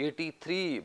83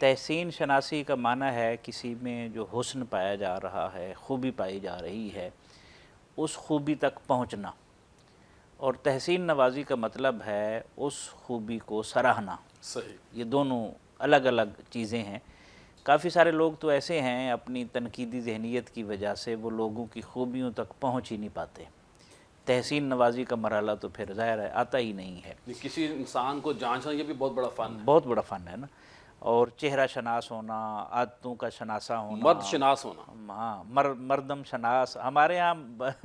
تحسین شناسی کا معنی ہے کسی میں جو حسن پایا جا رہا ہے، خوبی پائی جا رہی ہے، اس خوبی تک پہنچنا، اور تحسین نوازی کا مطلب ہے اس خوبی کو سراہنا۔ صحیح، یہ دونوں الگ الگ چیزیں ہیں۔ کافی سارے لوگ تو ایسے ہیں اپنی تنقیدی ذہنیت کی وجہ سے وہ لوگوں کی خوبیوں تک پہنچ ہی نہیں پاتے۔ تحسین نوازی کا مرحلہ تو پھر ظاہر ہے آتا ہی نہیں ہے۔ کسی انسان کو جانچنا یہ بھی بہت بڑا فن ہے، بہت بڑا فن ہے نا، اور چہرہ شناس ہونا، عادتوں کا شناسہ ہونا، مرد شناس ہونا۔ ہاں مردم شناس، ہمارے ہاں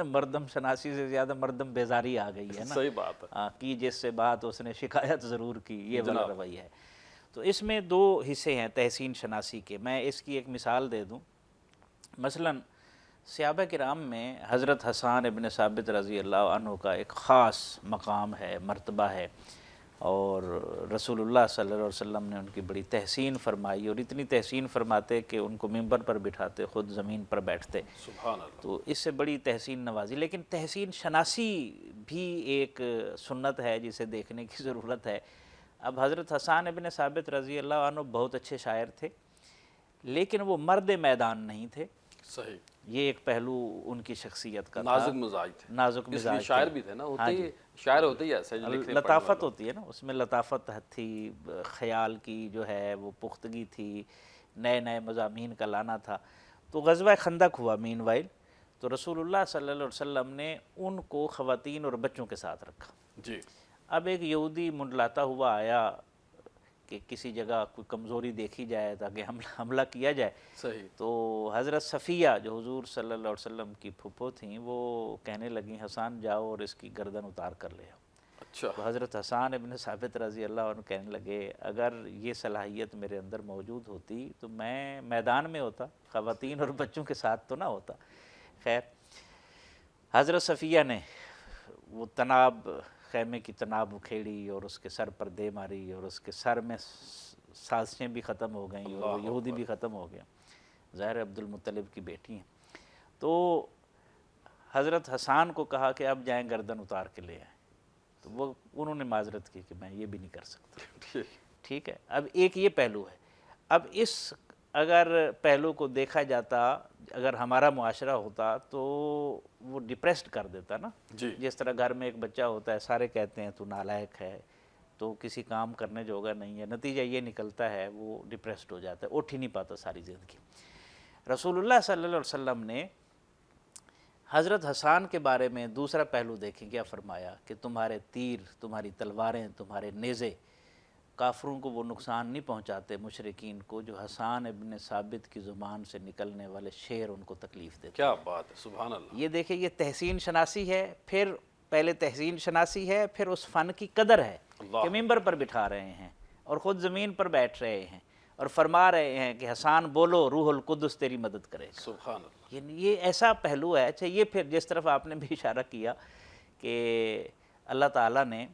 مردم شناسی سے زیادہ مردم بیزاری آ گئی ہے نا، صحیح بات ہے، کی جس سے بات اس نے شکایت ضرور کی، یہ والا رویہ ہے۔ تو اس میں دو حصے ہیں تحسین شناسی کے، میں اس کی ایک مثال دے دوں۔ مثلاً صحابہ کرام میں حضرت حسان ابن ثابت رضی اللہ عنہ کا ایک خاص مقام ہے، مرتبہ ہے، اور رسول اللہ صلی اللہ علیہ وسلم نے ان کی بڑی تحسین فرمائی، اور اتنی تحسین فرماتے کہ ان کو ممبر پر بٹھاتے، خود زمین پر بیٹھتے۔ سبحان اللہ۔ تو اس سے بڑی تحسین نوازی۔ لیکن تحسین شناسی بھی ایک سنت ہے جسے دیکھنے کی ضرورت ہے۔ اب حضرت حسان ابن ثابت رضی اللہ عنہ بہت اچھے شاعر تھے، لیکن وہ مرد میدان نہیں تھے۔ صحیح، یہ ایک پہلو ان کی شخصیت کا تھا۔ نازک مزاج تھے، نازک اس لیے مزاج شاعر تھے۔ بھی تھے نا، ہوتے ہی شاعر ہوتے ہی ایسے جو لکھنے لطافت ہوتی ہے نا، اس میں لطافت تھی، خیال کی جو ہے وہ پختگی تھی، نئے نئے مضامین کا لانا تھا۔ تو غزوہ خندق ہوا مین وائل، تو رسول اللہ صلی اللہ علیہ وسلم نے ان کو خواتین اور بچوں کے ساتھ رکھا۔ جی، اب ایک یہودی منڈلاتا ہوا آیا کہ کسی جگہ کوئی کمزوری دیکھی جائے تاکہ حملہ کیا جائے۔ صحیح، تو حضرت صفیہ جو حضور صلی اللہ علیہ وسلم کی پھپھو تھیں، وہ کہنے لگیں حسان جاؤ اور اس کی گردن اتار کر لے آؤ۔ اچھا، تو حضرت حسان ابن ثابت رضی اللہ عنہ کہنے لگے اگر یہ صلاحیت میرے اندر موجود ہوتی تو میں میدان میں ہوتا، خواتین اور بچوں کے ساتھ تو نہ ہوتا۔ خیر، حضرت صفیہ نے وہ تناب، خیمے کی تناب اکھیڑی اور اس کے سر پر دے ماری، اور اس کے سر میں سازشیں بھی ختم ہو گئیں، اور وہ یہودی بھی ختم ہو گیا۔ ظاہر عبد المطلب کی بیٹی ہیں۔ تو حضرت حسان کو کہا کہ اب جائیں گردن اتار کے لے آئیں، تو انہوں نے معذرت کی کہ میں یہ بھی نہیں کر سکتا۔ ٹھیک ہے، اب ایک یہ پہلو ہے۔ اب اس اگر پہلو کو دیکھا جاتا، اگر ہمارا معاشرہ ہوتا تو وہ ڈپریسڈ کر دیتا نا۔ جی، جس طرح گھر میں ایک بچہ ہوتا ہے، سارے کہتے ہیں تو نالائق ہے، تو کسی کام کرنے جوگا نہیں ہے، نتیجہ یہ نکلتا ہے وہ ڈپریسڈ ہو جاتا ہے، اٹھ ہی نہیں پاتا ساری زندگی۔ رسول اللہ صلی اللہ علیہ وسلم نے حضرت حسان کے بارے میں دوسرا پہلو دیکھیں کیا فرمایا کہ تمہارے تیر، تمہاری تلواریں، تمہارے نیزے کافروں کو وہ نقصان نہیں پہنچاتے، مشرکین کو، جو حسان ابن ثابت کی زبان سے نکلنے والے شعر ان کو تکلیف دیتے۔ کیا بات ہے، سبحان اللہ۔ یہ دیکھیں، یہ تحسین شناسی ہے، پھر پہلے تحسین شناسی ہے، پھر اس فن کی قدر ہے کہ ممبر پر بٹھا رہے ہیں اور خود زمین پر بیٹھ رہے ہیں اور فرما رہے ہیں کہ حسان بولو، روح القدس تیری مدد کرے گا۔ سبحان اللہ، یہ ایسا پہلو ہے۔ اچھا، یہ پھر جس طرف آپ نے بھی اشارہ کیا کہ اللہ تعالیٰ نے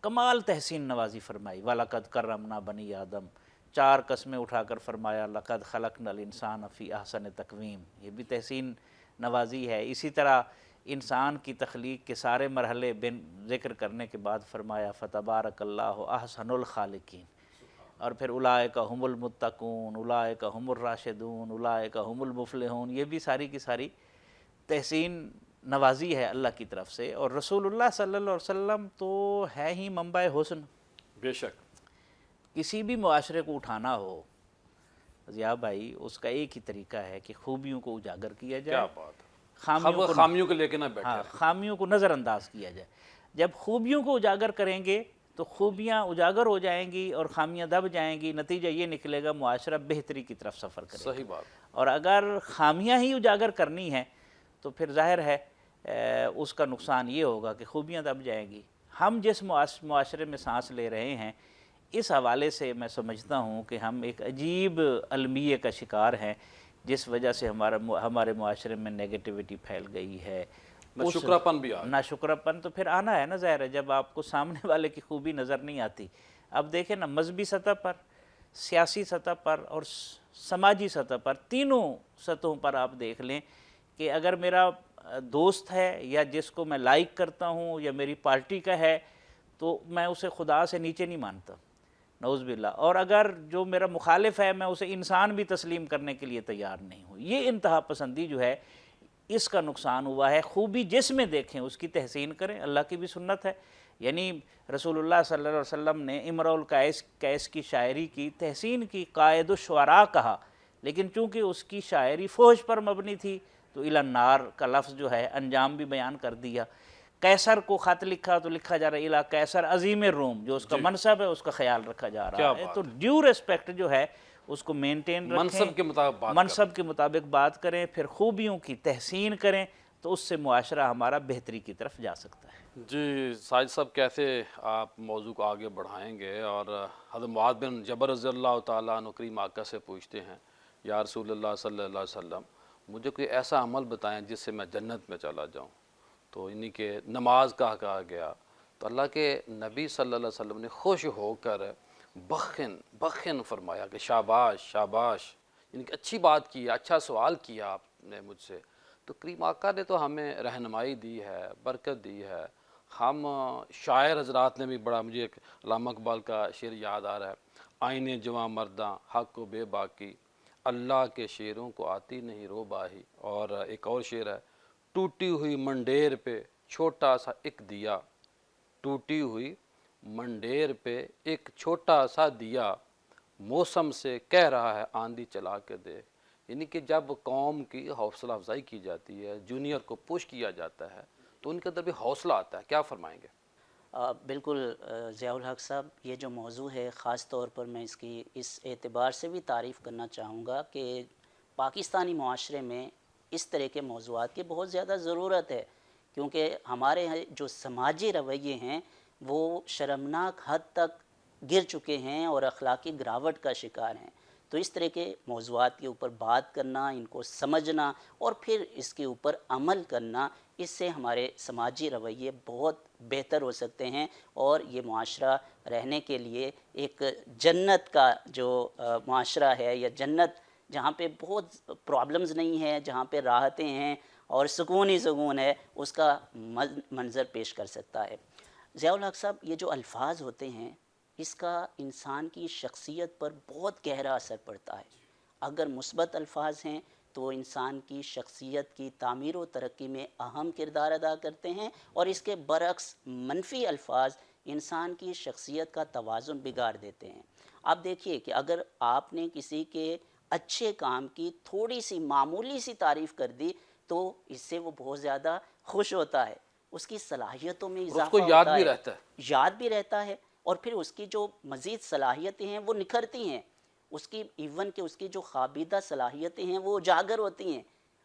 کمال تحسین نوازی فرمائی، وَلَقَدْ كَرَّمْنَا بَنِي آدم، 4 قسمیں اٹھا کر فرمایا لَقَدْ خَلَقْنَا الْإِنسَانَ فِي أَحْسَنِ تَقْوِيمٍ، یہ بھی تحسین نوازی ہے۔ اسی طرح انسان کی تخلیق کے سارے مرحلے ذکر کرنے کے بعد فرمایا فَتَبَارَكَ اللَّهُ أَحْسَنُ الْخَالِقِينَ، اور پھر اولئک هم المتقون، اولئک هم الراشدون، اولئک هم المفلحون، یہ بھی ساری کی ساری تحسین نوازی ہے اللہ کی طرف سے۔ اور رسول اللہ صلی اللہ علیہ وسلم تو ہے ہی منبع حسن۔ بے شک، کسی بھی معاشرے کو اٹھانا ہو ضیاء بھائی، اس کا ایک ہی طریقہ ہے کہ خوبیوں کو اجاگر کیا جائے، کیا بات ہے، خامیوں کو لے کے نہ بیٹھے۔ خامیوں کو نظر انداز کیا جائے۔ جب خوبیوں کو اجاگر کریں گے تو خوبیاں اجاگر ہو جائیں گی اور خامیاں دب جائیں گی، نتیجہ یہ نکلے گا معاشرہ بہتری کی طرف سفر کرے گا۔ صحیح بات، اور اگر خامیاں ہی اجاگر کرنی ہیں تو پھر ظاہر ہے اس کا نقصان یہ ہوگا کہ خوبیاں دب جائیں گی۔ ہم جس معاشرے میں سانس لے رہے ہیں، اس حوالے سے میں سمجھتا ہوں کہ ہم ایک عجیب المیے کا شکار ہیں، جس وجہ سے ہمارے معاشرے میں نیگیٹیوٹی پھیل گئی ہے، ناشکراپن بھی آ، ناشکراپن تو پھر آنا ہے نا، ظاہر ہے جب آپ کو سامنے والے کی خوبی نظر نہیں آتی۔ اب دیکھیں نا، مذہبی سطح پر، سیاسی سطح پر اور سماجی سطح پر، تینوں سطحوں پر آپ دیکھ لیں کہ اگر میرا دوست ہے یا جس کو میں لائک کرتا ہوں یا میری پارٹی کا ہے تو میں اسے خدا سے نیچے نہیں مانتا۔ نعوذ باللہ. اور اگر جو میرا مخالف ہے میں اسے انسان بھی تسلیم کرنے کے لیے تیار نہیں ہوں. یہ انتہا پسندی جو ہے اس کا نقصان ہوا ہے. خوبی جس میں دیکھیں اس کی تحسین کریں, اللہ کی بھی سنت ہے. یعنی رسول اللہ صلی اللہ علیہ وسلم نے امرؤ القیس کی شاعری کی تحسین کی, قائد الشعراء کہا, لیکن چونکہ اس کی شاعری فحش پر مبنی تھی تو الی النار کا لفظ جو ہے انجام بھی بیان کر دیا. قیصر کو خط لکھا تو لکھا جا رہا ہے الی قیصر عظیم روم, جو اس کا منصب ہے اس کا خیال رکھا جا رہا ہے. تو ڈیو ریسپیکٹ جو ہے اس کو مینٹین رکھیں, منصب کے مطابق بات کریں, پھر خوبیوں کی تحسین کریں, تو اس سے معاشرہ ہمارا بہتری کی طرف جا سکتا ہے. جی ساجد صاحب, کیسے آپ موضوع کو آگے بڑھائیں گے؟ اور حضرت معاذ بن جبل رضی اللہ تعالیٰ عنہ کریم آقا سے پوچھتے ہیں, یا رسول اللہ صلی اللہ علیہ وسلم مجھے کوئی ایسا عمل بتائیں جس سے میں جنت میں چلا جاؤں. تو انہی کہ نماز کہا گیا, تو اللہ کے نبی صلی اللہ علیہ وسلم نے خوش ہو کر بخن فرمایا کہ شاباش شاباش, یعنی کہ اچھی بات کی, اچھا سوال کیا آپ نے مجھ سے. تو کریم آقا نے تو ہمیں رہنمائی دی ہے, برکت دی ہے. ہم شاعر حضرات نے بھی بڑا, مجھے ایک علامہ اقبال کا شعر یاد آ رہا ہے, آئین جواں مرداں حق و بے باکی, اللہ کے شعروں کو آتی نہیں رو باہی. اور ایک اور شعر ہے, ٹوٹی ہوئی منڈیر پہ چھوٹا سا ایک دیا, ٹوٹی ہوئی منڈیر پہ ایک چھوٹا سا دیا, موسم سے کہہ رہا ہے آندھی چلا کے دے. یعنی کہ جب قوم کی حوصلہ افزائی کی جاتی ہے, جونیئر کو پش کیا جاتا ہے, تو ان کے اندر بھی حوصلہ آتا ہے. کیا فرمائیں گے؟ بالکل ضیاء الحق صاحب, یہ جو موضوع ہے خاص طور پر میں اس اعتبار سے بھی تعریف کرنا چاہوں گا کہ پاکستانی معاشرے میں اس طرح کے موضوعات کی بہت زیادہ ضرورت ہے, کیونکہ ہمارے جو سماجی رویے ہیں وہ شرمناک حد تک گر چکے ہیں اور اخلاقی گراوٹ کا شکار ہیں. تو اس طرح کے موضوعات کے اوپر بات کرنا, ان کو سمجھنا اور پھر اس کے اوپر عمل کرنا, اس سے ہمارے سماجی رویے بہت بہتر ہو سکتے ہیں, اور یہ معاشرہ رہنے کے لیے ایک جنت کا جو معاشرہ ہے, یا جنت جہاں پہ بہت پرابلمز نہیں ہیں, جہاں پہ راحتیں ہیں اور سکون ہی سکون ہے, اس کا منظر پیش کر سکتا ہے. ضیاء الحق صاحب, یہ جو الفاظ ہوتے ہیں اس کا انسان کی شخصیت پر بہت گہرا اثر پڑتا ہے. اگر مثبت الفاظ ہیں تو انسان کی شخصیت کی تعمیر و ترقی میں اہم کردار ادا کرتے ہیں, اور اس کے برعکس منفی الفاظ انسان کی شخصیت کا توازن بگاڑ دیتے ہیں. آپ دیکھیے کہ اگر آپ نے کسی کے اچھے کام کی تھوڑی سی معمولی سی تعریف کر دی تو اس سے وہ بہت زیادہ خوش ہوتا ہے, اس کی صلاحیتوں میں اضافہ ہوتا ہے, یاد بھی رہتا ہے, اور پھر اس کی جو مزید صلاحیتیں ہیں وہ نکھرتی ہیں, اس کی ایون کہ اس کی جو خوابیدہ صلاحیتیں ہیں وہ اجاگر ہوتی ہیں,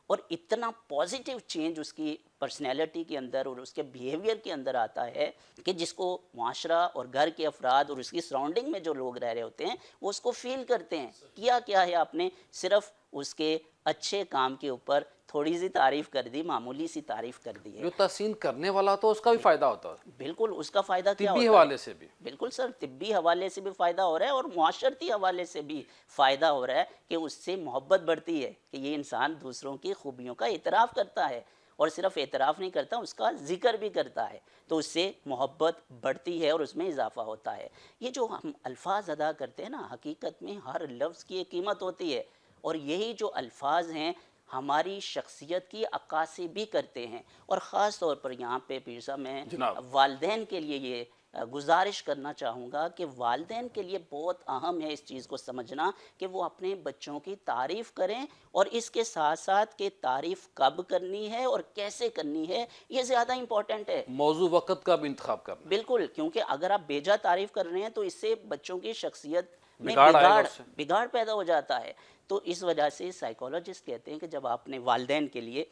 اور اتنا پازیٹیو چینج اس کی پرسنالٹی کے اندر اور اس کے بیہیویئر کے اندر آتا ہے کہ جس کو معاشرہ اور گھر کے افراد اور اس کی سراؤنڈنگ میں جو لوگ رہ رہے ہوتے ہیں وہ اس کو فیل کرتے ہیں. کیا ہے آپ نے, صرف اس کے اچھے کام کے اوپر تھوڑی سی تعریف کر دی, معمولی سی تعریف کر دی ہے. جو تحسین کرنے والا تو اس کا بھی فائدہ ہوتا ہے. بالکل, اس کا فائدہ کیا ہوتا ہے, طبی حوالے سے بھی. بالکل سر, طبی حوالے سے بھی فائدہ ہو رہا ہے اور معاشرتی حوالے سے بھی فائدہ ہو رہا ہے کہ اس سے محبت بڑھتی ہے کہ یہ انسان دوسروں کی خوبیوں کا اعتراف کرتا ہے, اور صرف اعتراف نہیں کرتا, اس کا ذکر بھی کرتا ہے, تو اس سے محبت بڑھتی ہے اور اس میں اضافہ ہوتا ہے. یہ جو ہم الفاظ ادا کرتے ہیں نا, حقیقت میں ہر لفظ کی ایک قیمت ہوتی ہے, اور یہی جو الفاظ ہیں ہماری شخصیت کی عکاسی بھی کرتے ہیں. اور خاص طور پر یہاں پہ پیر صاحب میں والدین کے لیے یہ گزارش کرنا چاہوں گا کہ والدین کے لیے بہت اہم ہے اس چیز کو سمجھنا کہ وہ اپنے بچوں کی تعریف کریں, اور اس کے ساتھ ساتھ کہ تعریف کب کرنی ہے اور کیسے کرنی ہے یہ زیادہ امپورٹنٹ ہے. موضوع وقت کا بھی انتخاب کرنا. بالکل, کیونکہ اگر آپ بیجا تعریف کر رہے ہیں تو اس سے بچوں کی شخصیت میں بگاڑ پیدا ہو جاتا ہے. تو اس وجہ سے سائیکالوجسٹ کہتے ہیں کہ جب آپ نے والدین کے لیے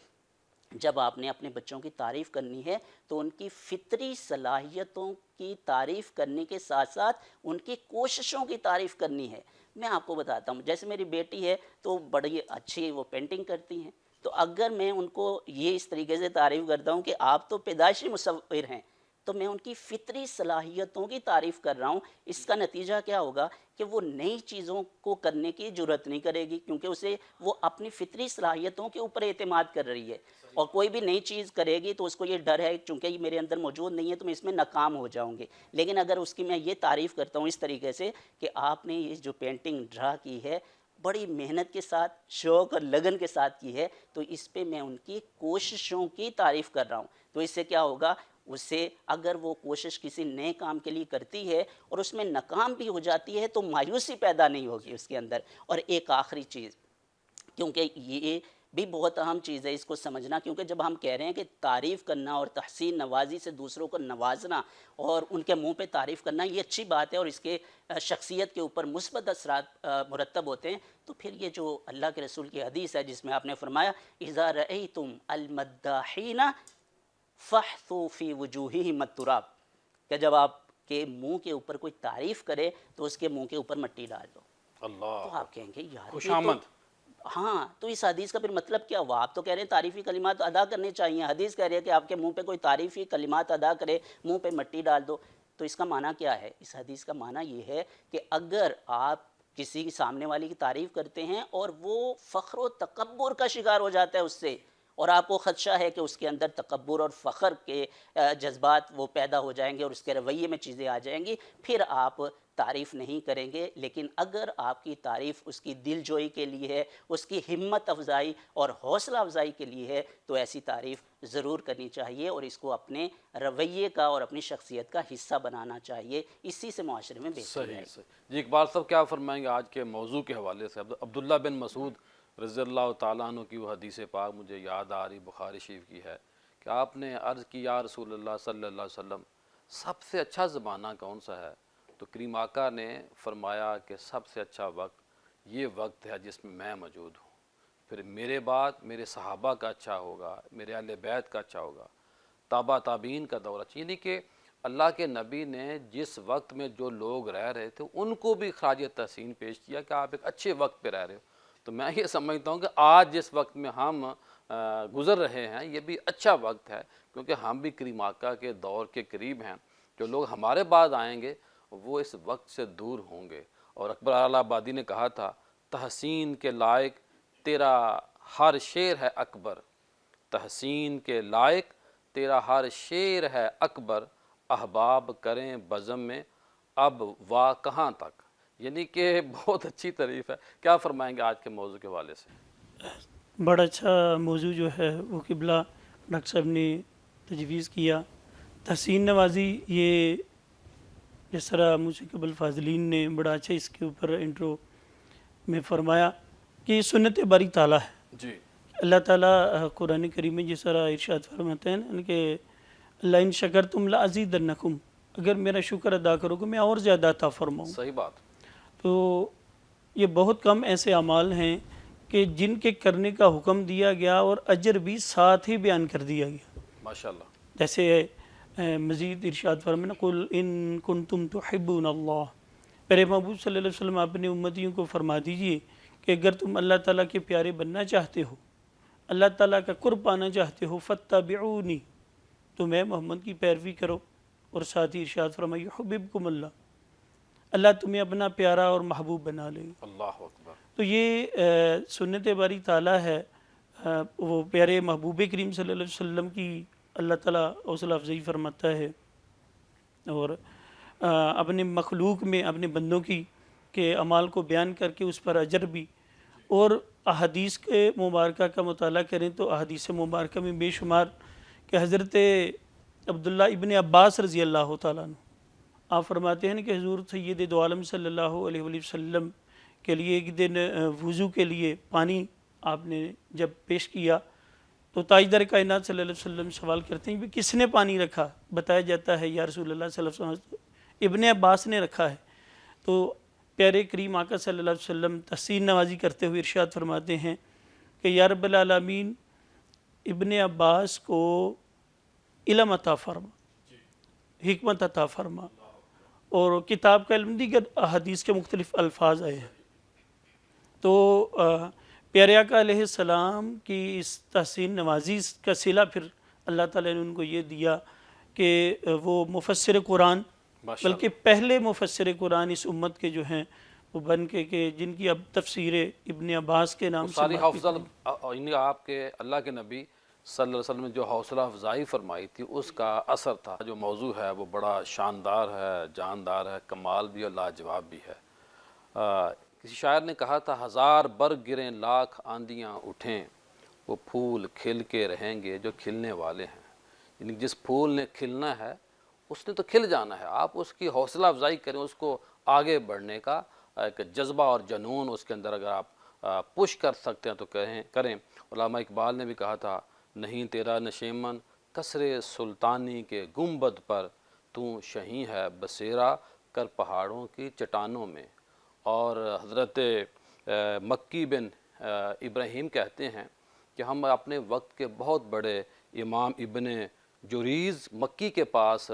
جب آپ نے اپنے بچوں کی تعریف کرنی ہے تو ان کی فطری صلاحیتوں کی تعریف کرنے کے ساتھ ساتھ ان کی کوششوں کی تعریف کرنی ہے. میں آپ کو بتاتا ہوں, جیسے میری بیٹی ہے تو بڑی اچھی وہ پینٹنگ کرتی ہیں, تو اگر میں ان کو یہ اس طریقے سے تعریف کرتا ہوں کہ آپ تو پیدائشی مصور ہیں, تو میں ان کی فطری صلاحیتوں کی تعریف کر رہا ہوں. اس کا نتیجہ کیا ہوگا کہ وہ نئی چیزوں کو کرنے کی جرات نہیں کرے گی، کیونکہ اسے وہ اپنی فطری صلاحیتوں کے اوپر اعتماد کر رہی ہے. اور کوئی بھی نئی چیز کرے گی تو اس کو یہ ڈر ہے چونکہ یہ میرے اندر موجود نہیں ہے تو میں اس میں ناکام ہو جاؤں گی. لیکن اگر اس کی میں یہ تعریف کرتا ہوں اس طریقے سے کہ آپ نے یہ جو پینٹنگ ڈرا کی ہے بڑی محنت کے ساتھ، شوق اور لگن کے ساتھ کی ہے، تو اس پہ میں ان کی کوششوں کی تعریف کر رہا ہوں. تو اس سے کیا ہوگا، اسے اگر وہ کوشش کسی نئے کام کے لیے کرتی ہے اور اس میں ناکام بھی ہو جاتی ہے تو مایوسی پیدا نہیں ہوگی اس کے اندر. اور ایک آخری چیز، کیونکہ یہ بھی بہت اہم چیز ہے اس کو سمجھنا، کیونکہ جب ہم کہہ رہے ہیں کہ تعریف کرنا اور تحسین نوازی سے دوسروں کو نوازنا اور ان کے منہ پہ تعریف کرنا یہ اچھی بات ہے اور اس کے شخصیت کے اوپر مثبت اثرات مرتب ہوتے ہیں، تو پھر یہ جو اللہ کے رسول کی حدیث ہے جس میں آپ نے فرمایا اذا رأیتم المداحین فاحثوا فی وجوہہم التراب، کہ جب آپ کے منہ کے اوپر کوئی تعریف کرے تو اس کے منہ کے اوپر مٹی ڈال دو. اللہ تو آپ کہیں گے یار خوش یہ تو آمد. ہاں، تو اس حدیث کا پھر مطلب کیا ہوا؟ آپ تو کہہ رہے ہیں تعریفی کلمات ادا کرنے چاہیے، حدیث کہہ رہی ہے کہ آپ کے منہ پہ کوئی تعریفی کلمات ادا کرے، منہ پہ مٹی ڈال دو. تو اس کا معنی کیا ہے؟ اس حدیث کا معنی یہ ہے کہ اگر آپ کسی کی سامنے والی کی تعریف کرتے ہیں اور وہ فخر و تکبر کا شکار ہو جاتا ہے اس سے، اور آپ کو خدشہ ہے کہ اس کے اندر تکبر اور فخر کے جذبات وہ پیدا ہو جائیں گے اور اس کے رویے میں چیزیں آ جائیں گی، پھر آپ تعریف نہیں کریں گے. لیکن اگر آپ کی تعریف اس کی دل جوئی کے لیے ہے، اس کی ہمت افزائی اور حوصلہ افزائی کے لیے ہے، تو ایسی تعریف ضرور کرنی چاہیے اور اس کو اپنے رویے کا اور اپنی شخصیت کا حصہ بنانا چاہیے. اسی سے معاشرے میں بہتری صحیح آئے گی. صحیح. جی اقبال صاحب کیا فرمائیں گے آج کے موضوع کے حوالے سے؟ عبداللہ بن مسعود رضی اللہ تعالیٰ عنہ کی وہ حدیث پاک مجھے یاد آ رہی، بخاری شریف کی ہے کہ آپ نے عرض کی یا رسول اللہ صلی اللہ علیہ وسلم سب سے اچھا زمانہ کون سا ہے؟ تو کریم آقا نے فرمایا کہ سب سے اچھا وقت یہ وقت ہے جس میں میں موجود ہوں، پھر میرے بعد میرے صحابہ کا اچھا ہوگا، میرے اہل بیت کا اچھا ہوگا، تابع تابعین کا دور اچھا. یعنی کہ اللہ کے نبی نے جس وقت میں جو لوگ رہ رہے تھے ان کو بھی خراج تحسین پیش کیا کہ آپ ایک اچھے وقت پہ رہ رہے ہو. تو میں یہ سمجھتا ہوں کہ آج جس وقت میں ہم گزر رہے ہیں یہ بھی اچھا وقت ہے، کیونکہ ہم بھی کریم آقا کے دور کے قریب ہیں. جو لوگ ہمارے بعد آئیں گے وہ اس وقت سے دور ہوں گے. اور اکبر اعلی آبادی نے کہا تھا تحسین کے لائق تیرا ہر شعر ہے اکبر، تحسین کے لائق تیرا ہر شعر ہے اکبر، احباب کریں بزم میں اب وا کہاں تک. یعنی کہ بہت اچھی تعریف ہے. کیا فرمائیں گے آج کے موضوع کے حوالے سے؟ بڑا اچھا موضوع جو ہے وہ قبلہ ڈاکٹر صاحب نے تجویز کیا. تحسین نوازی یہ جس طرح مشکب الفاضلین نے بڑا اچھا اس کے اوپر انٹرو میں فرمایا کہ یہ سنت باری تعالیٰ ہے. جی اللہ تعالیٰ قرآن کریم میں جس طرح ارشاد فرماتے ہیں کہ اللہ ان شکرتم لازیدنکم، اگر میرا شکر ادا کرو گے میں اور زیادہ عطا فرماؤں. صحیح بات. تو یہ بہت کم ایسے اعمال ہیں کہ جن کے کرنے کا حکم دیا گیا اور اجر بھی ساتھ ہی بیان کر دیا گیا. ماشاءاللہ. جیسے مزید ارشاد فرمانا قل ان کنتم تحبون اللہ، میرے محبوب صلی اللہ علیہ وسلم اپنے امتیوں کو فرما دیجئے کہ اگر تم اللہ تعالیٰ کے پیارے بننا چاہتے ہو، اللہ تعالیٰ کا قرب پانا چاہتے ہو، فاتبعونی، تو میں محمد کی پیروی کرو. اور ساتھ ہی ارشاد فرمایا یحببکم اللہ، اللہ تمہیں اپنا پیارا اور محبوب بنا لے. اللہ اکبر. تو یہ سنت باری تعالیٰ ہے، وہ پیارے محبوب کریم صلی اللہ علیہ وسلم کی اللہ تعالیٰ حوصلہ افزائی فرماتا ہے اور اپنے مخلوق میں اپنے بندوں کی کے اعمال کو بیان کر کے اس پر اجر بھی. اور احادیث کے مبارکہ کا مطالعہ کریں تو احادیث مبارکہ میں بے شمار کہ حضرت عبداللہ ابن عباس رضی اللہ تعالیٰ عنہ آپ فرماتے ہیں کہ حضور سید دو عالم صلی اللہ علیہ وآلہ وسلم کے لیے ایک دن وضو کے لیے پانی آپ نے جب پیش کیا تو تاجدار کائنات صلی اللہ علیہ وسلم سوال کرتے ہیں کہ کس نے پانی رکھا؟ بتایا جاتا ہے یا رسول اللہ صلی اللہ علیہ وسلم ابن عباس نے رکھا ہے. تو پیارے کریم آقا صلی اللہ علیہ وسلم تحسین نوازی کرتے ہوئے ارشاد فرماتے ہیں کہ یا رب العالمین ابن عباس کو علم عطا فرما، حکمت عطا فرما، اور کتاب کا علم، دیگر احادیث کے مختلف الفاظ آئے ہیں. تو پیارے آقا علیہ السلام کی اس تحسین نوازی کا صلہ پھر اللہ تعالیٰ نے ان کو یہ دیا کہ وہ مفسر قرآن، ماشاء بلکہ پہلے مفسر قرآن اس امت کے جو ہیں وہ بن کے کہ جن کی اب تفسیریں ابن عباس کے نام سے ساری مارکیٹ حوصلہ یعنی آپ کے اللہ کے نبی صلی اللہ علیہ وسلم نے جو حوصلہ افزائی فرمائی تھی اس کا اثر تھا. جو موضوع ہے وہ بڑا شاندار ہے، جاندار ہے، کمال بھی اور لاجواب بھی ہے. کسی شاعر نے کہا تھا، ہزار برگ گریں لاکھ آندیاں اٹھیں، وہ پھول کھل کے رہیں گے جو کھلنے والے ہیں. یعنی جس پھول نے کھلنا ہے اس نے تو کھل جانا ہے، آپ اس کی حوصلہ افزائی کریں، اس کو آگے بڑھنے کا ایک جذبہ اور جنون اس کے اندر اگر آپ پش کر سکتے ہیں تو کریں. علامہ اقبال نے بھی کہا تھا، نہیں تیرا نشیمن کسر سلطانی کے گنبد پر، تو شہیں ہے بسیرا کر پہاڑوں کی چٹانوں میں. اور حضرت مکی بن ابراہیم کہتے ہیں کہ ہم اپنے وقت کے بہت بڑے امام ابن جریز مکی کے پاس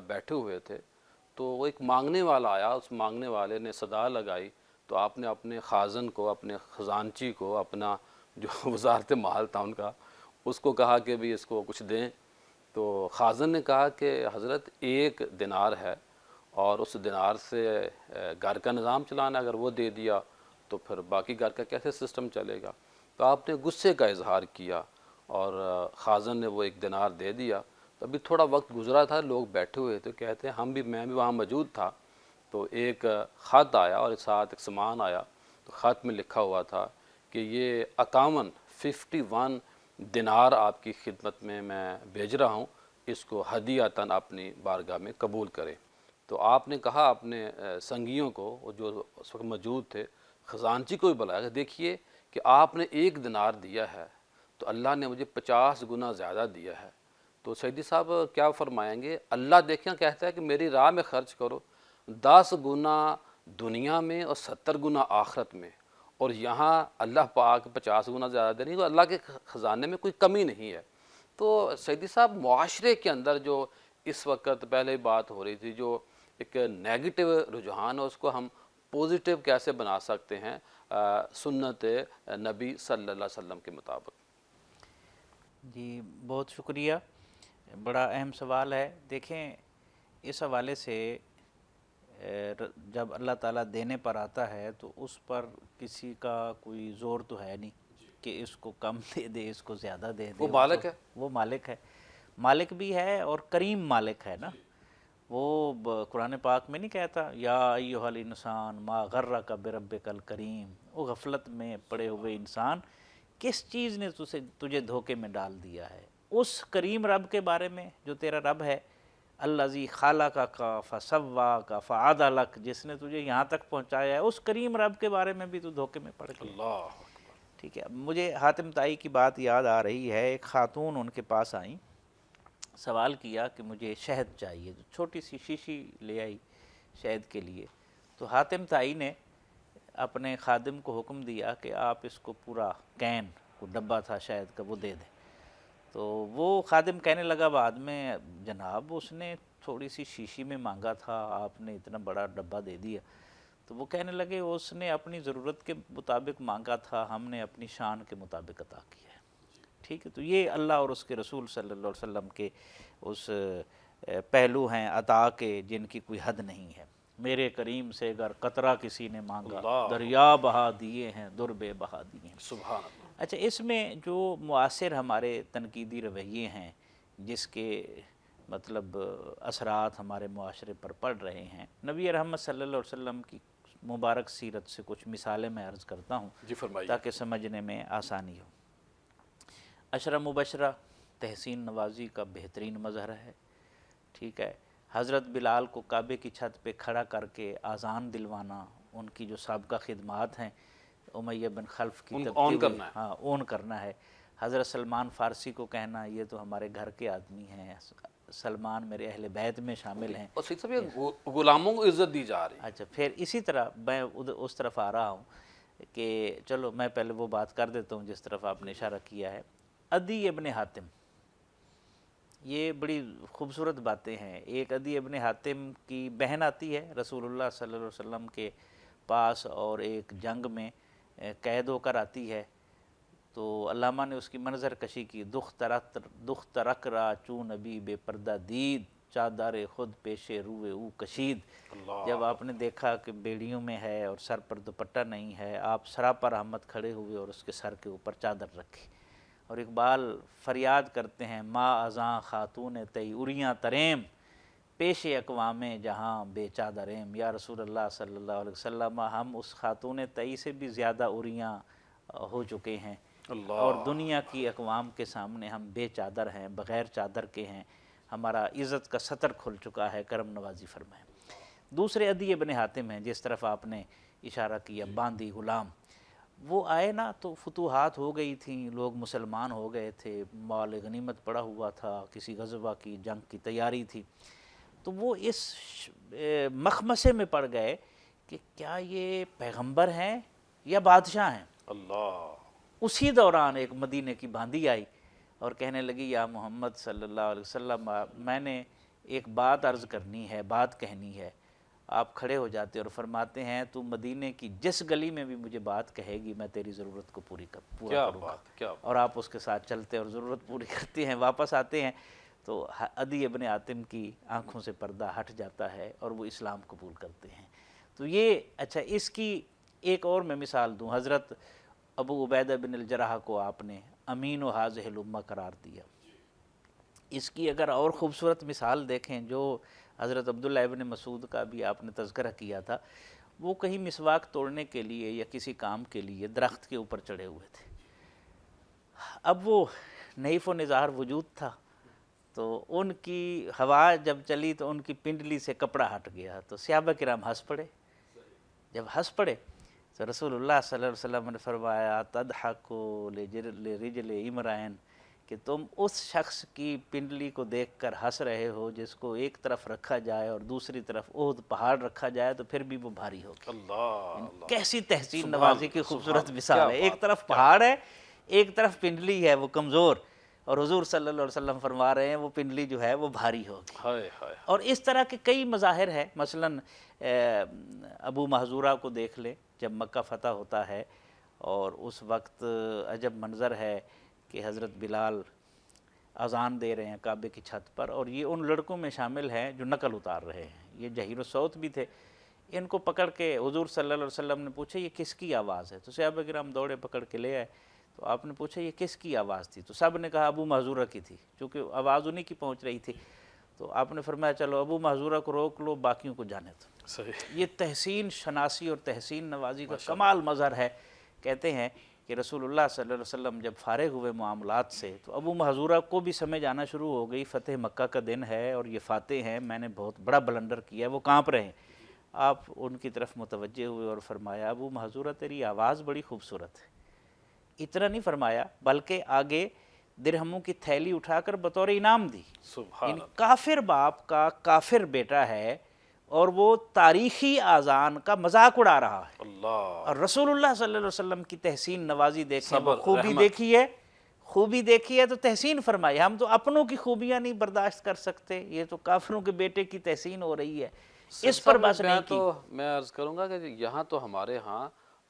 بیٹھے ہوئے تھے، تو وہ ایک مانگنے والا آیا، اس مانگنے والے نے صدا لگائی تو آپ نے اپنے خازن کو، اپنے خزانچی کو، اپنا جو وزارت مال تھا ان کا، اس کو کہا کہ بھی اس کو کچھ دیں. تو خازن نے کہا کہ حضرت 1 دینار ہے اور اس دینار سے گھر کا نظام چلانا، اگر وہ دے دیا تو پھر باقی گھر کا کیسے سسٹم چلے گا. تو آپ نے غصے کا اظہار کیا اور خازن نے وہ 1 دینار دے دیا. تو ابھی تھوڑا وقت گزرا تھا، لوگ بیٹھے ہوئے تھے، کہتے ہیں میں بھی وہاں موجود تھا. تو ایک خط آیا اور ساتھ ایک سامان آیا، تو خط میں لکھا ہوا تھا کہ یہ 51 دینار آپ کی خدمت میں بھیج رہا ہوں، اس کو ہدیۃً اپنی بارگاہ میں قبول کریں. تو آپ نے کہا اپنے سنگیوں کو، وہ جو اس وقت موجود تھے، خزانچی کو بھی بلایا کہ دیکھیے کہ آپ نے 1 دینار دیا ہے تو اللہ نے مجھے 50 گنا زیادہ دیا ہے. تو سیدی صاحب کیا فرمائیں گے؟ اللہ دیکھیں کہتا ہے کہ میری راہ میں خرچ کرو، 10 گنا دنیا میں اور 70 گنا آخرت میں، اور یہاں اللہ پاک 50 گنا زیادہ دے رہی ہے، تو اللہ کے خزانے میں کوئی کمی نہیں ہے. تو سیدی صاحب معاشرے کے اندر جو اس وقت پہلے بات ہو رہی تھی، جو ایک نیگیٹو رجحان ہے، اس کو ہم پوزیٹیو کیسے بنا سکتے ہیں سنت نبی صلی اللہ علیہ وسلم کے مطابق؟ جی بہت شکریہ، بڑا اہم سوال ہے. دیکھیں اس حوالے سے جب اللہ تعالیٰ دینے پر آتا ہے تو اس پر کسی کا کوئی زور تو ہے نہیں کہ اس کو کم دے دے، اس کو زیادہ دے دے. وہ مالک ہے، وہ مالک ہے، مالک بھی ہے اور کریم مالک ہے نا. وہ قرآن پاک میں نہیں کہتا یا ایھا الانسان ما غرک بربک الکریم، وہ غفلت میں پڑے ہوئے انسان، کس چیز نے تجھے دھوکے میں ڈال دیا ہے. اس کریم رب کے بارے میں جو تیرا رب ہے، الذی خلقک فسواک فعدلک، جس نے تجھے یہاں تک پہنچایا ہے، اس کریم رب کے بارے میں بھی تو دھوکے میں پڑ گیا. اللہ. ٹھیک ہے. مجھے حاتم طائی کی بات یاد آ رہی ہے. ایک خاتون ان کے پاس آئیں، سوال کیا کہ مجھے شہد چاہیے، چھوٹی سی شیشی لے آئی شہد کے لیے. تو حاتم طائی نے اپنے خادم کو حکم دیا کہ آپ اس کو پورا کین، کو ڈبہ تھا شہد کا، وہ دے دیں. تو وہ خادم کہنے لگا بعد میں، جناب اس نے تھوڑی سی شیشی میں مانگا تھا، آپ نے اتنا بڑا ڈبہ دے دیا. تو وہ کہنے لگے اس نے اپنی ضرورت کے مطابق مانگا تھا، ہم نے اپنی شان کے مطابق عطا کیا ہے. ٹھیک ہے. تو یہ اللہ اور اس کے رسول صلی اللہ علیہ وسلم کے اس پہلو ہیں عطا کے جن کی کوئی حد نہیں ہے. میرے کریم سے اگر قطرہ کسی نے مانگا، دریا بہا دیے ہیں، در بے بہا دیے ہیں. سبحان اللہ. اچھا، اس میں جو معاصر ہمارے تنقیدی رویے ہیں جس کے مطلب اثرات ہمارے معاشرے پر پڑ رہے ہیں، نبی رحمت صلی اللہ علیہ وسلم کی مبارک سیرت سے کچھ مثالیں میں عرض کرتا ہوں جی فرمائیے. تاکہ سمجھنے میں آسانی ہو. عشرہ مبشرہ تحسین نوازی کا بہترین مظہر ہے. ٹھیک ہے. حضرت بلال کو کعبے کی چھت پہ کھڑا کر کے آذان دلوانا، ان کی جو سابقہ خدمات ہیں امیہ بن خلف کی اون کرنا ہے. ہاں اون کرنا ہے. حضرت سلمان فارسی کو کہنا یہ تو ہمارے گھر کے آدمی ہیں، سلمان میرے اہل بیت میں شامل ہیں. اور سید صاحب یہ غلاموں کو عزت دی جا رہی ہے. اچھا، پھر اسی طرح میں اس طرف آ رہا ہوں کہ چلو میں پہلے وہ بات کر دیتا ہوں جس طرف آپ نے اشارہ کیا ہے. عدی ابن حاتم، یہ بڑی خوبصورت باتیں ہیں. ایک عدی ابن حاتم کی بہن آتی ہے رسول اللہ صلی اللہ علیہ وسلم کے پاس اور ایک جنگ میں قید ہو کر آتی ہے. تو علامہ نے اس کی منظر کشی کی، دخ ترک را چون نبی بے پردہ دید، چادر خود پیش روئے او کشید۔ جب آپ نے دیکھا کہ بیڑیوں میں ہے اور سر پر دوپٹہ نہیں ہے، آپ سراپا رحمت کھڑے ہوئے اور اس کے سر کے اوپر چادر رکھی۔ اور اقبال فریاد کرتے ہیں، ما ازاں خاتون تئی اریاں تریم، پیش اقوام جہاں بے چادریم۔ یا رسول اللہ صلی اللہ علیہ وسلم، ہم اس خاتون تئی سے بھی زیادہ اریاں ہو چکے ہیں، اور دنیا کی اقوام کے سامنے ہم بے چادر ہیں، بغیر چادر کے ہیں، ہمارا عزت کا سطر کھل چکا ہے، کرم نوازی فرمائیں۔ دوسرے عدی ابن حاتم ہیں، جس طرف آپ نے اشارہ کیا، باندی غلام، وہ آئے نا تو فتوحات ہو گئی تھیں، لوگ مسلمان ہو گئے تھے، مال غنیمت پڑا ہوا تھا، کسی غزوہ کی جنگ کی تیاری تھی، تو وہ اس مخمصے میں پڑ گئے کہ کیا یہ پیغمبر ہیں یا بادشاہ ہیں۔ اللہ، اسی دوران ایک مدینے کی باندی آئی اور کہنے لگی، یا محمد صلی اللہ علیہ وسلم، میں نے ایک بات عرض کرنی ہے، بات کہنی ہے۔ آپ کھڑے ہو جاتے اور فرماتے ہیں، تو مدینے کی جس گلی میں بھی مجھے بات کہے گی میں تیری ضرورت کو پورا کروں گا۔ کیا اور آپ اس کے ساتھ چلتے اور ضرورت پوری کرتے ہیں، واپس آتے ہیں تو عدی ابن حاتم کی آنکھوں سے پردہ ہٹ جاتا ہے اور وہ اسلام قبول کرتے ہیں۔ تو یہ اچھا، اس کی ایک اور میں مثال دوں، حضرت ابو عبیدہ بن الجراح کو آپ نے امین و حاضح الامہ قرار دیا۔ اس کی اگر اور خوبصورت مثال دیکھیں، جو حضرت عبداللہ ابن مسعود کا بھی آپ نے تذکرہ کیا تھا، وہ کہیں مسواک توڑنے کے لیے یا کسی کام کے لیے درخت کے اوپر چڑھے ہوئے تھے۔ اب وہ نحیف و نزار وجود تھا، تو ان کی ہوا جب چلی تو ان کی پنڈلی سے کپڑا ہٹ گیا، تو صحابہ کرام ہنس پڑے۔ جب ہنس پڑے تو رسول اللہ صلی اللہ علیہ وسلم نے فرمایا، تضحک لرجل امرئن، کہ تم اس شخص کی پنڈلی کو دیکھ کر ہنس رہے ہو جس کو ایک طرف رکھا جائے اور دوسری طرف احد پہاڑ رکھا جائے تو پھر بھی وہ بھاری ہوگی۔ اللہ، کیسی تحسین نوازی کی خوبصورت مثال ہے، ایک طرف پہاڑ ہے، ایک طرف پنڈلی ہے وہ کمزور، اور حضور صلی اللہ علیہ وسلم فرما رہے ہیں وہ پنڈلی جو ہے وہ بھاری ہوگی۔ ہائے ہائے، اور اس طرح کے کئی مظاہر ہیں، مثلا ابو محذورہ کو دیکھ لیں، جب مکہ فتح ہوتا ہے اور اس وقت عجب منظر ہے کہ حضرت بلال اذان دے رہے ہیں کعبے کی چھت پر، اور یہ ان لڑکوں میں شامل ہیں جو نقل اتار رہے ہیں، یہ جہیر الصوت بھی تھے۔ ان کو پکڑ کے حضور صلی اللہ علیہ وسلم نے پوچھا یہ کس کی آواز ہے، تو صحابہ کرام دوڑے پکڑ کے لے آئے، تو آپ نے پوچھا یہ کس کی آواز تھی، تو سب نے کہا ابو محذورہ کی تھی، چونکہ آواز انہی کی پہنچ رہی تھی۔ تو آپ نے فرمایا چلو ابو محذورہ کو روک لو، باقیوں کو جانے دو۔ صحیح، یہ تحسین شناسی اور تحسین نوازی کا کمال مظہر ہے۔ کہتے ہیں کہ رسول اللہ صلی اللہ علیہ وسلم جب فارغ ہوئے معاملات سے تو ابو محذورہ کو بھی سمجھ آنا شروع ہو گئی، فتح مکہ کا دن ہے اور یہ فاتح ہیں، میں نے بہت بڑا بلنڈر کیا ہے، وہ کانپ رہے ہیں۔ آپ ان کی طرف متوجہ ہوئے اور فرمایا، ابو محذورہ تیری آواز بڑی خوبصورت ہے۔ اتنا نہیں فرمایا بلکہ آگے درہموں کی تھیلی اٹھا کر بطور انعام دی۔ سبحان یعنی کافر باپ کا کافر بیٹا ہے اور وہ تاریخی اذان کا مذاق اڑا رہا ہے، اللہ، اور رسول اللہ صلی اللہ علیہ وسلم کی تحسین نوازی دیکھیں، صبر، وہ خوبی رحمت۔ دیکھی ہے، خوبی دیکھی ہے تو تحسین فرمائی۔ ہم تو اپنوں کی خوبیاں نہیں برداشت کر سکتے، یہ تو کافروں کے بیٹے کی تحسین ہو رہی ہے، اس پر بس نہیں کی۔ تو میں عرض کروں گا کہ یہاں تو ہمارے ہاں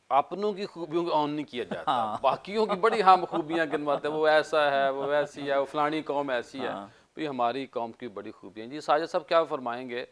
اپنوں کی خوبیوں کو آن نہیں کیا جاتا، باقیوں کی بڑی ہم خوبیاں گنواتے ہیں، وہ ایسا ہے، وہ ویسی ہے، وہ فلانی قوم ایسی ہے، بھی ہماری قوم کی بڑی خوبیاں۔ جی ساجد صاحب کیا فرمائیں گے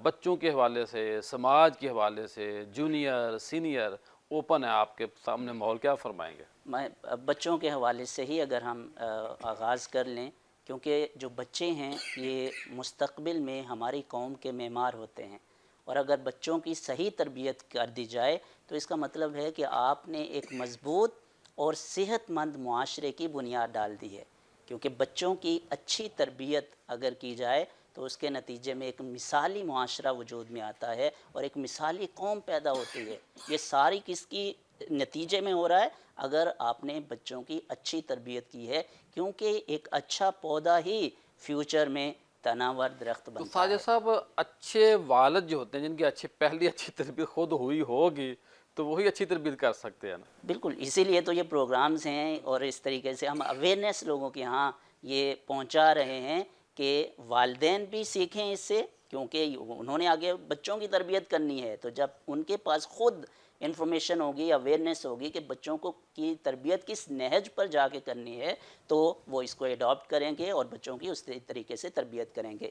بچوں کے حوالے سے، سماج کے حوالے سے، جونیئر سینئر اوپن ہے آپ کے سامنے ماحول، کیا فرمائیں گے؟ میں بچوں کے حوالے سے ہی اگر ہم آغاز کر لیں، کیونکہ جو بچے ہیں یہ مستقبل میں ہماری قوم کے معمار ہوتے ہیں، اور اگر بچوں کی صحیح تربیت کر دی جائے تو اس کا مطلب ہے کہ آپ نے ایک مضبوط اور صحت مند معاشرے کی بنیاد ڈال دی ہے، کیونکہ بچوں کی اچھی تربیت اگر کی جائے تو اس کے نتیجے میں ایک مثالی معاشرہ وجود میں آتا ہے اور ایک مثالی قوم پیدا ہوتی ہے۔ یہ ساری کس کی نتیجے میں ہو رہا ہے؟ اگر آپ نے بچوں کی اچھی تربیت کی ہے، کیونکہ ایک اچھا پودا ہی فیوچر میں تناور درخت تو بنتا ہے۔ ساجد صاحب اچھے والد جو ہوتے ہیں، جن کی پہلی اچھی تربیت خود ہوئی ہوگی تو وہی اچھی تربیت کر سکتے ہیں نا۔ بالکل، اسی لیے تو یہ پروگرامز ہیں اور اس طریقے سے ہم اویئرنیس لوگوں کے ہاں یہ پہنچا رہے ہیں کہ والدین بھی سیکھیں اس سے، کیونکہ انہوں نے آگے بچوں کی تربیت کرنی ہے، تو جب ان کے پاس خود انفارمیشن ہوگی، اویئرنیس ہوگی کہ بچوں کو کی تربیت کس نہج پر جا کے کرنی ہے، تو وہ اس کو اڈاپٹ کریں گے اور بچوں کی اس طریقے سے تربیت کریں گے۔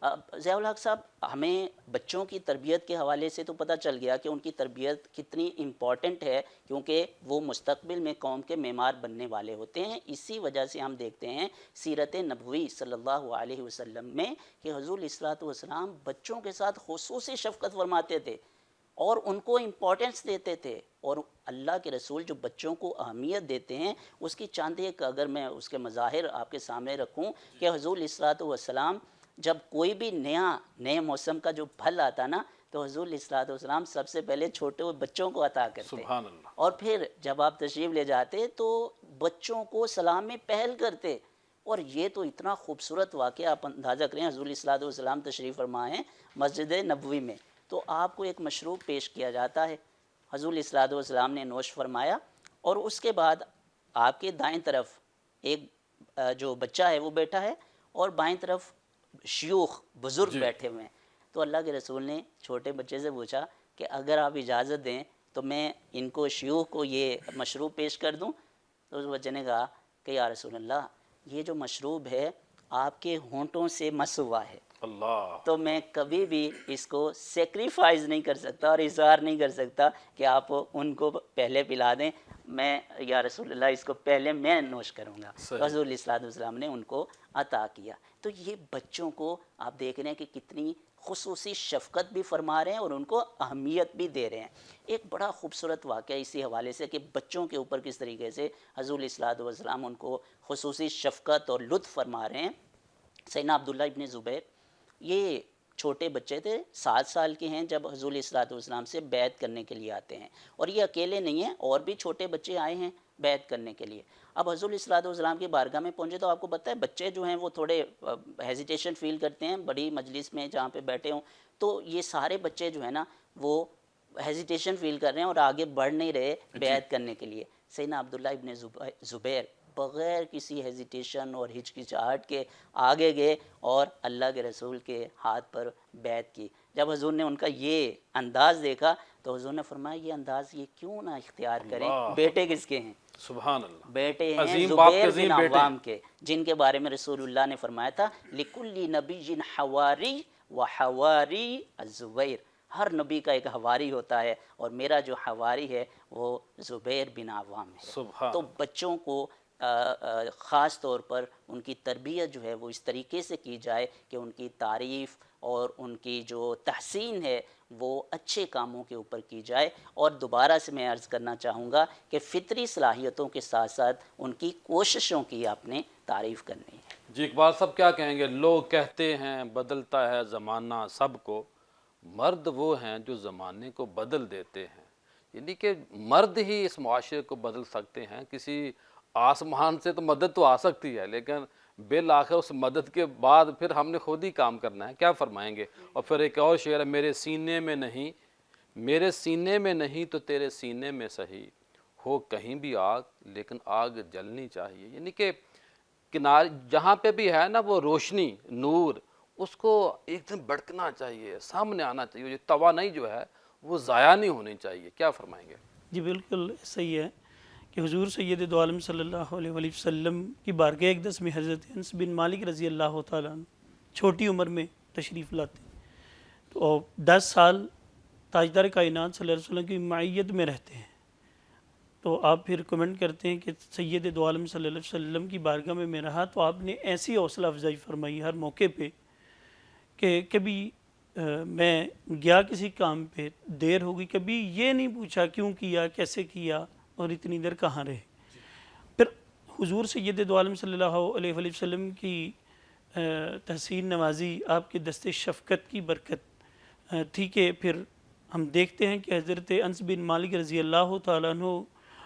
ضیاء الحق صاحب، ہمیں بچوں کی تربیت کے حوالے سے تو پتہ چل گیا کہ ان کی تربیت کتنی امپورٹنٹ ہے، کیونکہ وہ مستقبل میں قوم کے معمار بننے والے ہوتے ہیں۔ اسی وجہ سے ہم دیکھتے ہیں سیرت نبوی صلی اللہ علیہ وسلم میں کہ حضور علیہ الصلوۃ والسلام بچوں کے ساتھ خصوصی شفقت فرماتے تھے اور ان کو امپورٹنس دیتے تھے، اور اللہ کے رسول جو بچوں کو اہمیت دیتے ہیں اس کی چاند ایک اگر میں اس کے مظاہر آپ کے سامنے رکھوں کہ حضور علیہ الصلوۃ والسلام جب کوئی بھی نئے موسم کا جو پھل آتا نا تو حضور علیہ الصلوۃ والسلام سب سے پہلے چھوٹے ہوئے بچوں کو عطا کرتے، سبحان اللہ، اور پھر جب آپ تشریف لے جاتے تو بچوں کو سلام میں پہل کرتے۔ اور یہ تو اتنا خوبصورت واقعہ آپ اندازہ کریں، حضور علیہ الصلوۃ والسلام تشریف فرما ہیں مسجد نبوی میں تو آپ کو ایک مشروب پیش کیا جاتا ہے، حضور علیہ الصلوۃ والسلام نے نوش فرمایا، اور اس کے بعد آپ کے دائیں طرف ایک جو بچہ ہے وہ بیٹھا ہے اور بائیں طرف شیوخ بزرگ بیٹھے ہوئے ہیں۔ تو اللہ کے رسول نے چھوٹے بچے سے پوچھا کہ اگر آپ اجازت دیں تو میں ان کو شیوخ کو یہ مشروب پیش کر دوں؟ تو اس بچے نے کہا کہ یا رسول اللہ، یہ جو مشروب ہے آپ کے ہونٹوں سے مس ہوا ہے، اللہ، تو میں کبھی بھی اس کو سیکریفائز نہیں کر سکتا اور اظہار نہیں کر سکتا کہ آپ ان کو پہلے پلا دیں، میں یا رسول اللہ اس کو پہلے میں نوش کروں گا۔ تو حضور علیہ الصلوۃ والسلام نے ان کو عطا کیا۔ تو یہ بچوں کو آپ دیکھ رہے ہیں کہ کتنی خصوصی شفقت بھی فرما رہے ہیں اور ان کو اہمیت بھی دے رہے ہیں۔ ایک بڑا خوبصورت واقعہ اسی حوالے سے کہ بچوں کے اوپر کس طریقے سے حضور علیہ الصلوۃ والسلام ان کو خصوصی شفقت اور لطف فرما رہے ہیں۔ سیدنا عبداللہ ابن زبیر یہ چھوٹے بچے تھے، 7 سال کے ہیں جب حضور علیہ الصلوۃ والسلام سے بیعت کرنے کے لیے آتے ہیں، اور یہ اکیلے نہیں ہیں، اور بھی چھوٹے بچے آئے ہیں بیعت کرنے کے لیے۔ اب حضور علیہ الصلوۃ والسلام کی بارگاہ میں پہنچے تو آپ کو پتہ ہے بچے جو ہیں وہ تھوڑے ہیزیٹیشن فیل کرتے ہیں بڑی مجلس میں جہاں پہ بیٹھے ہوں، تو یہ سارے بچے جو ہیں نا وہ ہیزیٹیشن فیل کر رہے ہیں اور آگے بڑھ نہیں رہے بیعت کرنے کے لیے۔ سیدنا عبداللہ ابن زبیر بغیر کسی ہیزیٹیشن اور ہچکچاہٹ کے آگے گئے اور اللہ کے رسول کے ہاتھ پر بیعت کی۔ جب حضور نے ان کا یہ انداز دیکھا تو حضور نے فرمایا یہ انداز یہ کیوں نہ اختیار کریں، بیٹے کس کے ہیں؟ سبحان اللہ، بیٹے ہیں عظیم باپ کے زبیر عظیم بن بیٹے، عوام کے، جن کے بارے میں رسول اللہ نے فرمایا تھا لِكُلِّ نَبِيٍّ حَوَارِي وَحَوَارِي الزُّبَيْرِ، ہر نبی کا ایک حواری ہوتا ہے اور میرا جو حواری ہے وہ زبیر بن عوام ہے۔ سبحان، تو بچوں کو خاص طور پر ان کی تربیت جو ہے وہ اس طریقے سے کی جائے کہ ان کی تعریف اور ان کی جو تحسین ہے وہ اچھے کاموں کے اوپر کی جائے۔ اور دوبارہ سے میں عرض کرنا چاہوں گا کہ فطری صلاحیتوں کے ساتھ ساتھ ان کی کوششوں کی آپ نے تعریف کرنی ہے۔ جی اقبال صاحب کیا کہیں گے؟ لوگ کہتے ہیں بدلتا ہے زمانہ سب کو، مرد وہ ہیں جو زمانے کو بدل دیتے ہیں، یعنی کہ مرد ہی اس معاشرے کو بدل سکتے ہیں۔ کسی آسمان سے تو مدد تو آ سکتی ہے لیکن بالآخر اس مدد کے بعد پھر ہم نے خود ہی کام کرنا ہے۔ کیا فرمائیں گے؟ اور پھر ایک اور شعر ہے، میرے سینے میں نہیں تو تیرے سینے میں سہی، ہو کہیں بھی آگ لیکن آگ جلنی چاہیے، یعنی کہ کنارے جہاں پہ بھی ہے نا وہ روشنی نور، اس کو ایک دم بڑکنا چاہیے، سامنے آنا چاہیے، جو توانائی جو ہے وہ ضائع نہیں ہونی چاہیے۔ کیا فرمائیں گے؟ جی بالکل صحیح ہے کہ حضور سید دو عالم صلی اللہ علیہ وآلہ وسلم کی بارگاہ اقدس میں حضرت انس بن مالک رضی اللہ تعالیٰ عنہ چھوٹی عمر میں تشریف لاتے تو 10 سال تاجدار کائنات صلی اللہ علیہ وسلم کی معیت میں رہتے ہیں۔ تو آپ پھر کمنٹ کرتے ہیں کہ سید دو عالم صلی اللہ علیہ وسلم کی بارگاہ میں رہا تو آپ نے ایسی حوصلہ افزائی فرمائی ہر موقع پہ کہ کبھی میں گیا کسی کام پہ دیر ہوگی، کبھی یہ نہیں پوچھا کیوں کیا، کیسے کیا اور اتنی دیر کہاں رہے۔ پھر حضور سید دو عالم صلی اللہ علیہ وآلہ وسلم کی تحسین نوازی، آپ کے دست شفقت کی برکت تھی کہ پھر ہم دیکھتے ہیں کہ حضرت انس بن مالک رضی اللہ تعالیٰ عنہ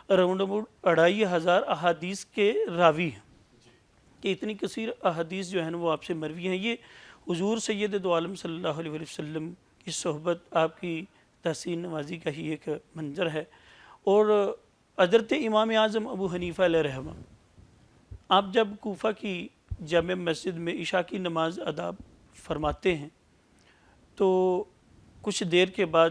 اراؤنڈ اباؤٹ 2500 احادیث کے راوی ہیں کہ اتنی کثیر احادیث جو ہیں وہ آپ سے مروی ہیں۔ یہ حضور سید دو عالم صلی اللہ علیہ وسلم کی صحبت، آپ کی تحسین نوازی کا ہی ایک منظر ہے۔ اور حضرت امام اعظم ابو حنیفہ علیہ رحمہ، آپ جب کوفہ کی جامع مسجد میں عشاء کی نماز ادا فرماتے ہیں تو کچھ دیر کے بعد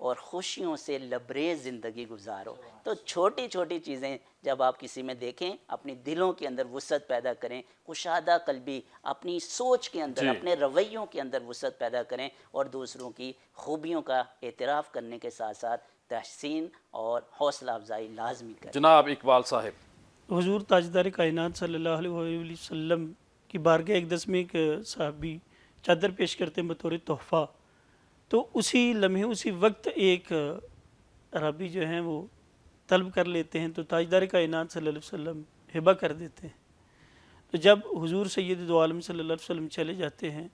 اور خوشیوں سے لبریز زندگی گزارو. تو چھوٹی چھوٹی چیزیں جب آپ کسی میں دیکھیں اپنی دلوں کے اندر وسعت پیدا کریں, کشادہ قلبی اپنی سوچ کے اندر, اپنے رویوں کے اندر وسعت پیدا کریں, اور دوسروں کی خوبیوں کا اعتراف کرنے کے ساتھ ساتھ تحسین اور حوصلہ افزائی لازمی کریں. جناب اقبال صاحب. حضور تاجدار کائنات صلی اللہ علیہ وآلہ وسلم کی بارگاہ اقدس میں ایک صحابی چادر پیش کرتے ہیں بطور تحفہ, تو اسی لمحے اسی وقت ایک عربی جو ہیں وہ طلب کر لیتے ہیں, تو تاجدار کائنات صلی اللہ علیہ وسلم ہبہ کر دیتے ہیں. تو جب حضور سید دو عالم صلی اللہ علیہ وسلم چلے جاتے ہیں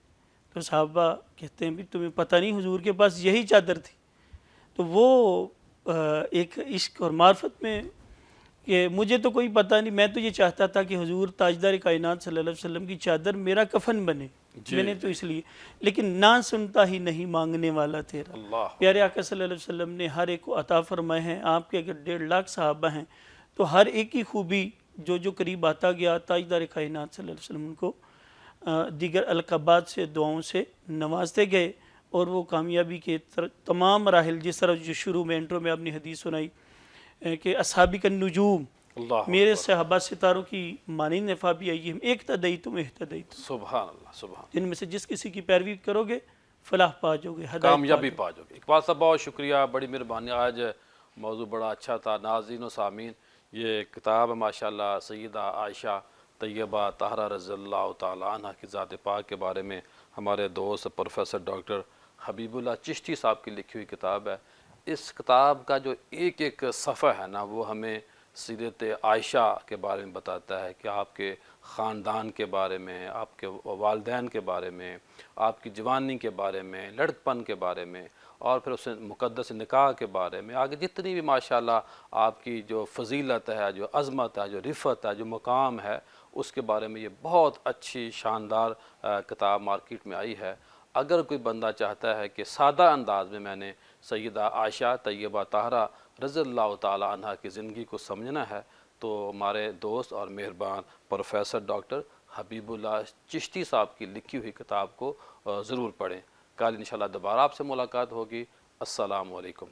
تو صحابہ کہتے ہیں بھی تمہیں پتہ نہیں حضور کے پاس یہی چادر تھی. تو وہ ایک عشق اور معرفت میں کہ مجھے تو کوئی پتہ نہیں, میں تو یہ چاہتا تھا کہ حضور تاجدار کائنات صلی اللہ علیہ وسلم کی چادر میرا کفن بنے, میں نے تو اس لیے, لیکن نہ سنتا ہی نہیں مانگنے والا تیرا. اللہ. پیارے آقا صلی اللہ علیہ وسلم نے ہر ایک کو عطا فرمائے ہیں. آپ کے اگر 1.5 لاکھ صحابہ ہیں تو ہر ایک کی خوبی جو جو قریب آتا گیا, تاجدار کائنات صلی اللہ علیہ وسلم ان کو دیگر القابات سے دعاؤں سے نوازتے گئے, اور وہ کامیابی کے تمام مراحل, جس طرح جو شروع میں انٹرو میں آپ نے حدیث سنائی کہ اصحابی کا نجوم, میرے صحابہ ستاروں کی مانند نفع بھی آئی ہے, ایک تدیتم اہتدیتم, سبحان اللہ سبحان. جن میں سے جس کسی کی پیروی کرو گے فلاح پا جاؤ گے, ہدایت کامیابی پا جاؤ گے. اقبال صاحب بہت شکریہ, بڑی مہربانی. آج موضوع بڑا اچھا تھا. ناظرین و سامعین, یہ کتاب ہے ماشاءاللہ سیدہ عائشہ طیبہ طاہرہ رضی اللہ تعالیٰ عنہ کی ذات پاک کے بارے میں ہمارے دوست پروفیسر ڈاکٹر حبیب اللہ چشتی صاحب کی لکھی ہوئی کتاب ہے. اس کتاب کا جو ایک ایک صفحہ ہے نا, وہ ہمیں سیرت عائشہ کے بارے میں بتاتا ہے کہ آپ کے خاندان کے بارے میں, آپ کے والدین کے بارے میں, آپ کی جوانی کے بارے میں, لڑکپن کے بارے میں, اور پھر اس مقدس نکاح کے بارے میں, آگے جتنی بھی ماشاءاللہ آپ کی جو فضیلت ہے, جو عظمت ہے, جو رفت ہے, جو مقام ہے, اس کے بارے میں یہ بہت اچھی شاندار کتاب مارکیٹ میں آئی ہے. اگر کوئی بندہ چاہتا ہے کہ سادہ انداز میں نے سیدہ عائشہ طیبہ طاہرہ رضی اللہ تعالیٰ عنہ کی زندگی کو سمجھنا ہے, تو ہمارے دوست اور مہربان پروفیسر ڈاکٹر حبیب اللہ چشتی صاحب کی لکھی ہوئی کتاب کو ضرور پڑھیں. کل انشاءاللہ دوبارہ آپ سے ملاقات ہوگی. السلام علیکم.